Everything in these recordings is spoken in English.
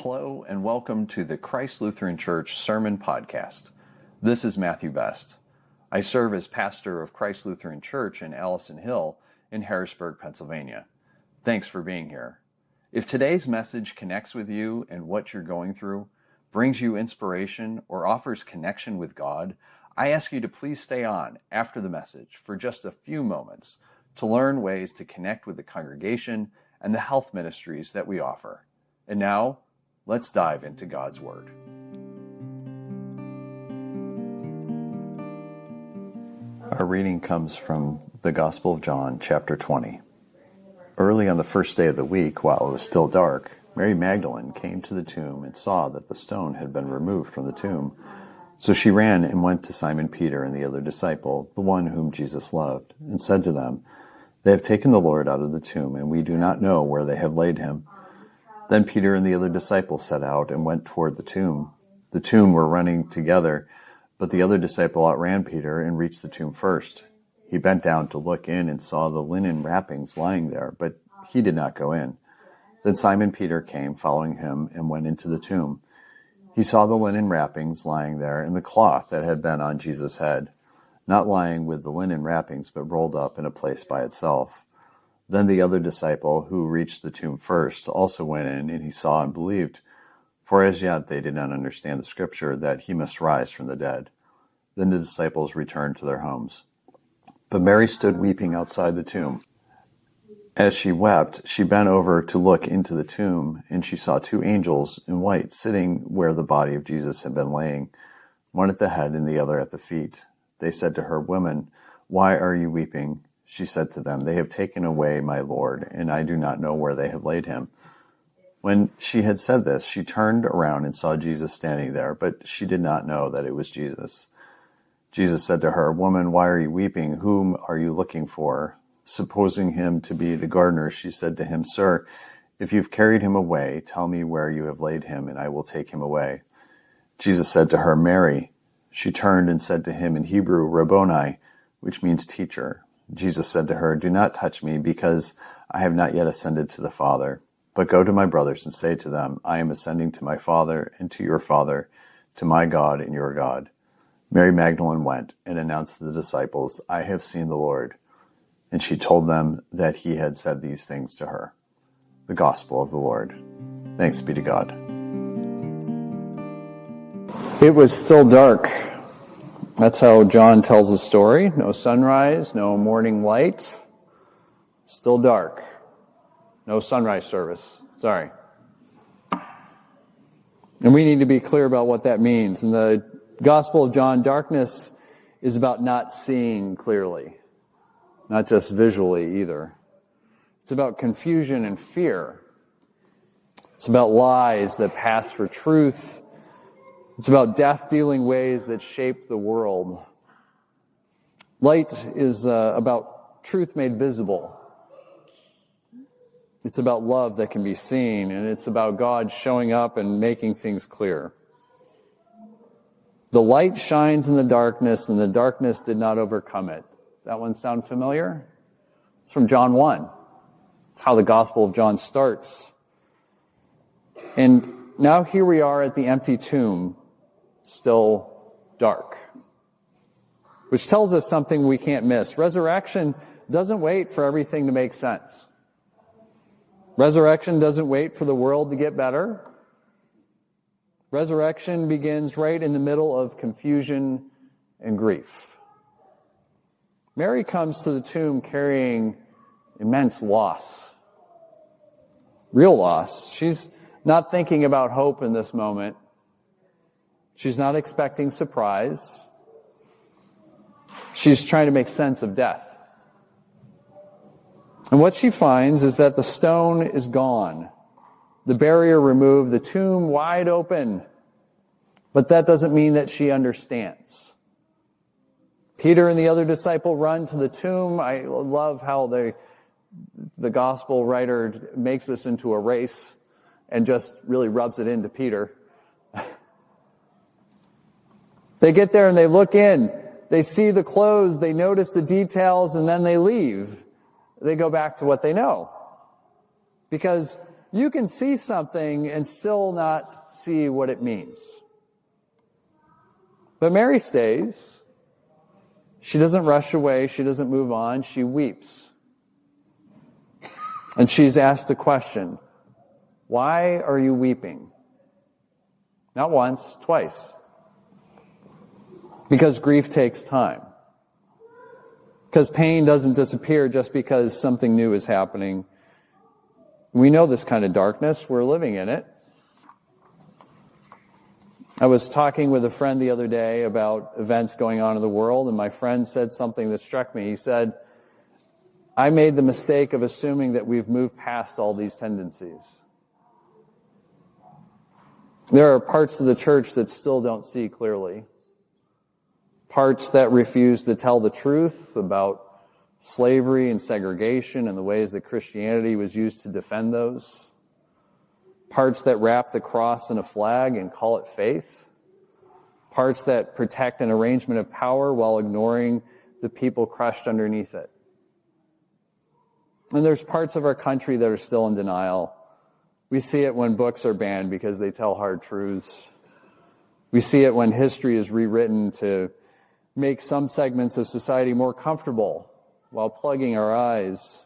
Hello and welcome to the Christ Lutheran Church Sermon Podcast. This is Matthew Best. I serve as pastor of Christ Lutheran Church in Allison Hill in Harrisburg, Pennsylvania. Thanks for being here. If today's message connects with you and what you're going through, brings you inspiration, or offers connection with God, I ask you to please stay on after the message for just a few moments to learn ways to connect with the congregation and the health ministries that we offer. And now, let's dive into God's Word. Our reading comes from the Gospel of John, chapter 20. Early on the first day of the week, while it was still dark, Mary Magdalene came to the tomb and saw that the stone had been removed from the tomb. So she ran and went to Simon Peter and the other disciple, the one whom Jesus loved, and said to them, "They have taken the Lord out of the tomb, and we do not know where they have laid him." Then Peter and the other disciple set out and went toward the tomb. The two were running together, but the other disciple outran Peter and reached the tomb first. He bent down to look in and saw the linen wrappings lying there, but he did not go in. Then Simon Peter came, following him, and went into the tomb. He saw the linen wrappings lying there and the cloth that had been on Jesus' head, not lying with the linen wrappings, but rolled up in a place by itself. Then the other disciple, who reached the tomb first, also went in, and he saw and believed, for as yet they did not understand the scripture that he must rise from the dead. Then the disciples returned to their homes. But Mary stood weeping outside the tomb. As she wept, she bent over to look into the tomb, and she saw two angels in white sitting where the body of Jesus had been laying, one at the head and the other at the feet. They said to her, "Woman, why are you weeping?" She said to them, "They have taken away my Lord, and I do not know where they have laid him." When she had said this, she turned around and saw Jesus standing there, but she did not know that it was Jesus. Jesus said to her, "Woman, why are you weeping? Whom are you looking for?" Supposing him to be the gardener, she said to him, "Sir, if you've carried him away, tell me where you have laid him, and I will take him away." Jesus said to her, "Mary." She turned and said to him in Hebrew, "Rabboni," which means teacher. Jesus said to her, "Do not touch me, because I have not yet ascended to the Father. But go to my brothers and say to them, I am ascending to my Father and to your Father, to my God and your God." Mary Magdalene went and announced to the disciples, "I have seen the Lord." And she told them that he had said these things to her. The Gospel of the Lord. Thanks be to God. It was still dark. That's how John tells the story. No sunrise, no morning light. Still dark. No sunrise service. Sorry. And we need to be clear about what that means. In the Gospel of John, darkness is about not seeing clearly. Not just visually either. It's about confusion and fear. It's about lies that pass for truth. It's about death-dealing ways that shape the world. Light is about truth made visible. It's about love that can be seen, and it's about God showing up and making things clear. The light shines in the darkness, and the darkness did not overcome it. Does that one sound familiar? It's from John 1. It's how the Gospel of John starts. And now here we are at the empty tomb, still dark, which tells us something we can't miss. Resurrection doesn't wait for everything to make sense. Resurrection doesn't wait for the world to get better. Resurrection begins right in the middle of confusion and grief. Mary comes to the tomb carrying immense loss. Real loss. She's not thinking about hope in this moment. She's not expecting surprise. She's trying to make sense of death. And what she finds is that the stone is gone, the barrier removed, the tomb wide open. But that doesn't mean that she understands. Peter and the other disciple run to the tomb. I love how the gospel writer makes this into a race and just really rubs it into Peter. They get there and they look in. They see the clothes, they notice the details, and then they leave. They go back to what they know. Because you can see something and still not see what it means. But Mary stays. She doesn't rush away. She doesn't move on. She weeps. And she's asked a question. Why are you weeping? Not once, twice. Because grief takes time. Because pain doesn't disappear just because something new is happening. We know this kind of darkness. We're living in it. I was talking with a friend the other day about events going on in the world, and my friend said something that struck me. He said, I made the mistake of assuming that we've moved past all these tendencies. There are parts of the church that still don't see clearly. Parts that refuse to tell the truth about slavery and segregation and the ways that Christianity was used to defend those. Parts that wrap the cross in a flag and call it faith. Parts that protect an arrangement of power while ignoring the people crushed underneath it. And there's parts of our country that are still in denial. We see it when books are banned because they tell hard truths. We see it when history is rewritten to make some segments of society more comfortable while plugging our eyes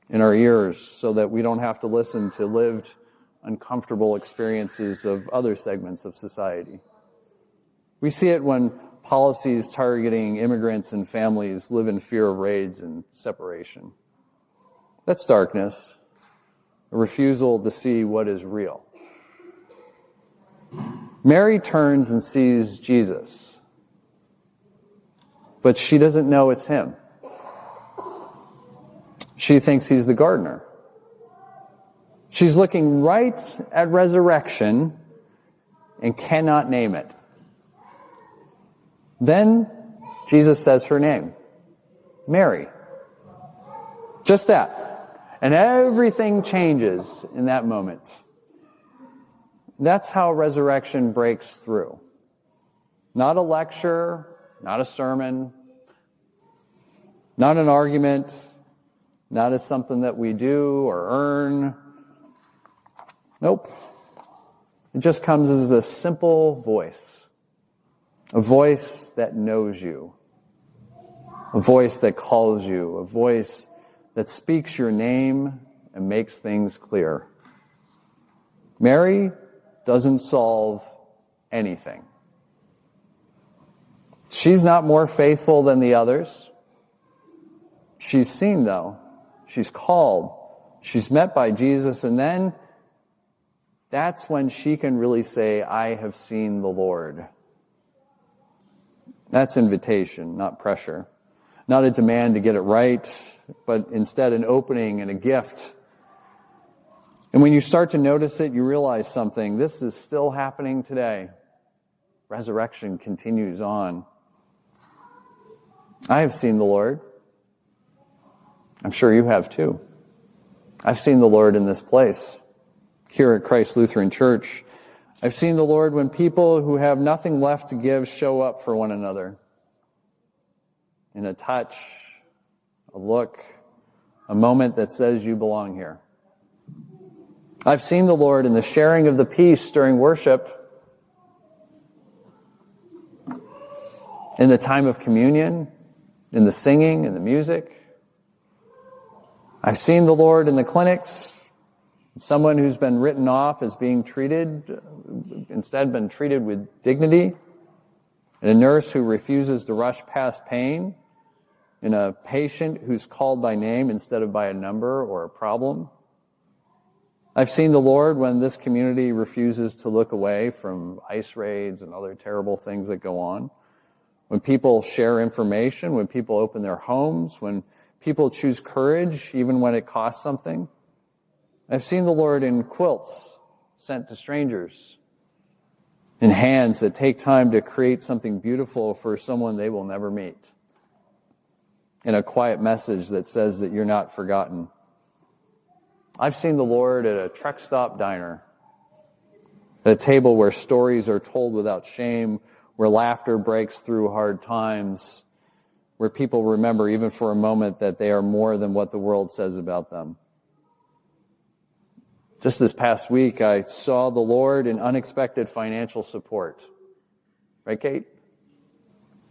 and our ears so that we don't have to listen to lived uncomfortable experiences of other segments of society. We see it when policies targeting immigrants and families live in fear of raids and separation. That's darkness, a refusal to see what is real. Mary turns and sees Jesus, but she doesn't know it's him. She thinks he's the gardener. She's looking right at resurrection and cannot name it. Then Jesus says her name, Mary. Just that. And everything changes in that moment. That's how resurrection breaks through. Not a lecture, not a sermon, not an argument, not as something that we do or earn. Nope. It just comes as a simple voice. A voice that knows you. A voice that calls you. A voice that speaks your name and makes things clear. Mary doesn't solve anything. She's not more faithful than the others. She's seen, though. She's called. She's met by Jesus, and then that's when she can really say, I have seen the Lord. That's invitation, not pressure. Not a demand to get it right, but instead an opening and a gift. And when you start to notice it, you realize something. This is still happening today. Resurrection continues on. I have seen the Lord. I'm sure you have too. I've seen the Lord in this place. Here at Christ Lutheran Church, I've seen the Lord when people who have nothing left to give show up for one another. In a touch, a look, a moment that says you belong here. I've seen the Lord in the sharing of the peace during worship, in the time of communion, in the singing and the music. I've seen the Lord in the clinics. Someone who's been written off as being treated, instead been treated with dignity. And a nurse who refuses to rush past pain. And a patient who's called by name instead of by a number or a problem. I've seen the Lord when this community refuses to look away from ICE raids and other terrible things that go on. When people share information, when people open their homes, when people choose courage even when it costs something. I've seen the Lord in quilts sent to strangers, in hands that take time to create something beautiful for someone they will never meet, in a quiet message that says that you're not forgotten. I've seen the Lord at a truck stop diner, at a table where stories are told without shame, where laughter breaks through hard times, where people remember even for a moment that they are more than what the world says about them. Just this past week, I saw the Lord in unexpected financial support. Right, Kate?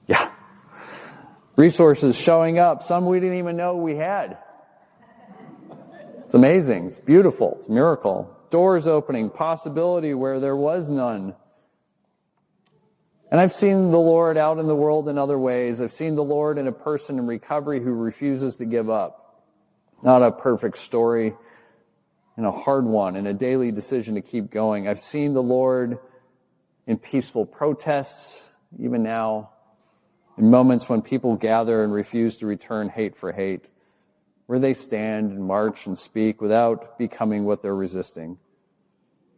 Yeah. Resources showing up, some we didn't even know we had. It's amazing. It's beautiful. It's a miracle. Doors opening, possibility where there was none. And I've seen the Lord out in the world in other ways. I've seen the Lord in a person in recovery who refuses to give up. Not a perfect story, and a hard one, and a daily decision to keep going. I've seen the Lord in peaceful protests, even now, in moments when people gather and refuse to return hate for hate, where they stand and march and speak without becoming what they're resisting.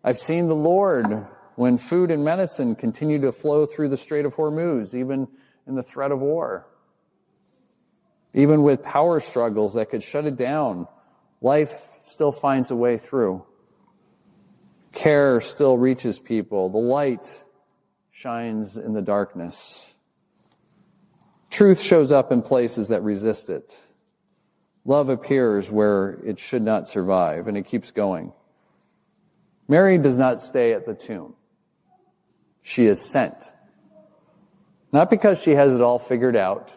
I've seen the Lord when food and medicine continue to flow through the Strait of Hormuz, even in the threat of war. Even with power struggles that could shut it down, life still finds a way through. Care still reaches people. The light shines in the darkness. Truth shows up in places that resist it. Love appears where it should not survive, and it keeps going. Mary does not stay at the tomb. She is sent. Not because she has it all figured out.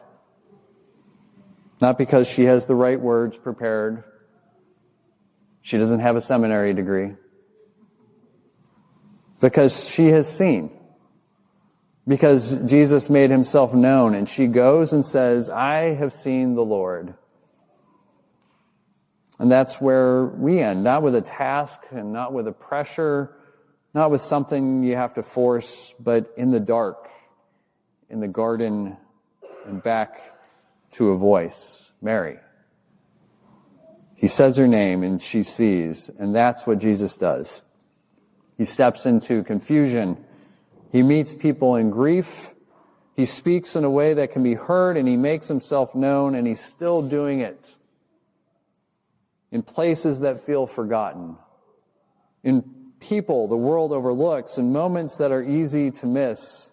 Not because she has the right words prepared. She doesn't have a seminary degree. Because she has seen. Because Jesus made himself known, and she goes and says, I have seen the Lord. And that's where we end, not with a task and not with a pressure, not with something you have to force, but in the dark, in the garden, and back to a voice, Mary. He says her name and she sees, and that's what Jesus does. He steps into confusion. He meets people in grief. He speaks in a way that can be heard, and he makes himself known, and he's still doing it in places that feel forgotten, in people the world overlooks, in moments that are easy to miss,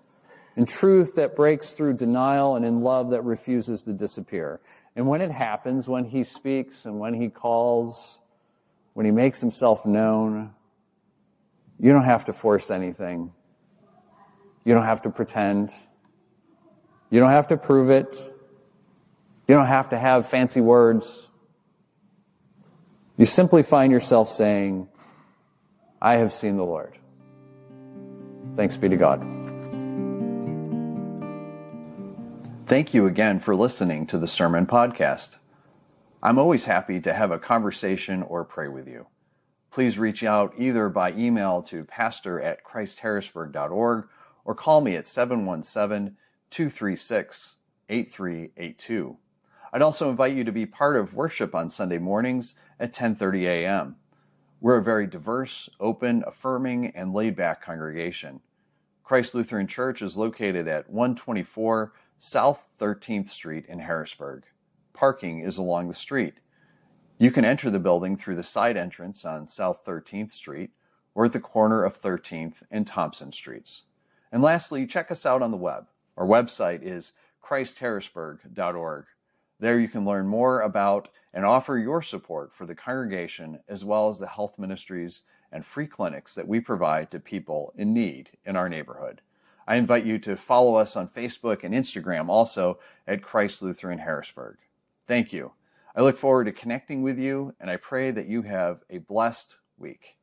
in truth that breaks through denial, and in love that refuses to disappear. And when it happens, when he speaks and when he calls, when he makes himself known, you don't have to force anything. You don't have to pretend. You don't have to prove it. You don't have to have fancy words. You simply find yourself saying, I have seen the Lord. Thanks be to God. Thank you again for listening to the Sermon Podcast. I'm always happy to have a conversation or pray with you. Please reach out either by email to pastor@christharrisburg.org or call me at 717-236-8382. I'd also invite you to be part of worship on Sunday mornings at 10:30 a.m. We're a very diverse, open, affirming, and laid-back congregation. Christ Lutheran Church is located at 124 South 13th Street in Harrisburg. Parking is along the street. You can enter the building through the side entrance on South 13th Street or at the corner of 13th and Thompson Streets. And lastly, check us out on the web. Our website is christharrisburg.org. There you can learn more about and offer your support for the congregation, as well as the health ministries and free clinics that we provide to people in need in our neighborhood. I invite you to follow us on Facebook and Instagram, also at Christ Lutheran Harrisburg. Thank you. I look forward to connecting with you, and I pray that you have a blessed week.